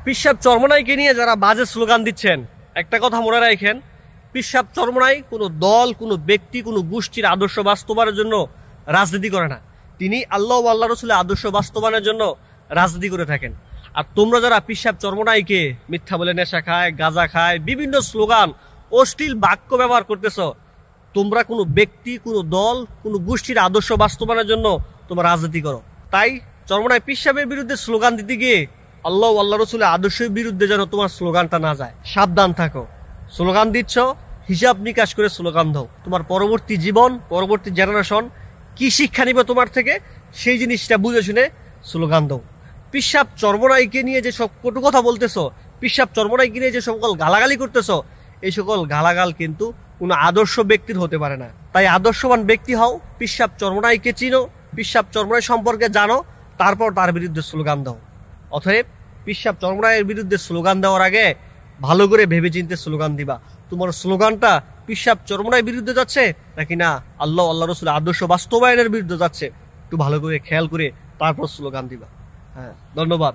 পিশাব চরমনাইকে নিয়ে যারা বাজে স্লোগান দিচ্ছেন, একটা কথা মনে রাখেন, পিশাব চরমনাই কোনো দল, কোনো ব্যক্তি, কোনো গোষ্ঠীর আদর্শ বাস্তবায়নের জন্য রাজনীতি করে না। তিনি আল্লাহ ও আল্লাহ রসুলের আদর্শ বাস্তবায়নের জন্য রাজনীতি করে থাকেন। আর তোমরা যারা পিশাব চরমনাইকে মিথ্যা বলে নেশা খায়, গাঁজা খায়, বিভিন্ন স্লোগান, অশ্লীল বাক্য ব্যবহার করতেছ, তোমরা কোনো ব্যক্তি, কোনো দল, কোনো গোষ্ঠীর আদর্শ বাস্তবায়নের জন্য তোমরা রাজনীতি করো। তাই চরমনাই পিশাবের বিরুদ্ধে স্লোগান দিতে গিয়ে আল্লাহ আল্লাহ রসুলের আদর্শের বিরুদ্ধে যেন তোমার স্লোগানটা না যায়, সাবধান থাকো। স্লোগান দিচ্ছ, হিসাব নিকাশ করে স্লোগান দাও। তোমার পরবর্তী জীবন, পরবর্তী জেনারেশন কি শিক্ষা নিবে তোমার থেকে, সেই জিনিসটা বুঝে শুনে স্লোগান দাও। পিশাব চরমনাইকে নিয়ে যে সব কটু কথা বলতেছো, পিশাব চরমনাইকে নিয়ে যে সকল গালাগালি করতেছো, এই সকল গালাগাল কিন্তু কোনো আদর্শ ব্যক্তির হতে পারে না। তাই আদর্শবান ব্যক্তি হও, পিশাব চরমনাইকে চিনো, পিশাব চরমনাই সম্পর্কে জানো, তারপর তার বিরুদ্ধে স্লোগান দাও। অতএব পিশাব চরমনাইয়ের বিরুদ্ধে স্লোগান দেওয়ার আগে ভালো করে ভেবে চিন্তে স্লোগান দিবা। তোমার স্লোগানটা পিশাব চরমনাইয়ের বিরুদ্ধে যাচ্ছে নাকি না আল্লাহ আল্লাহ রসুলের আদর্শ বাস্তবায়নের বিরুদ্ধে যাচ্ছে, একটু ভালো করে খেয়াল করে তারপর স্লোগান দিবা। হ্যাঁ, ধন্যবাদ।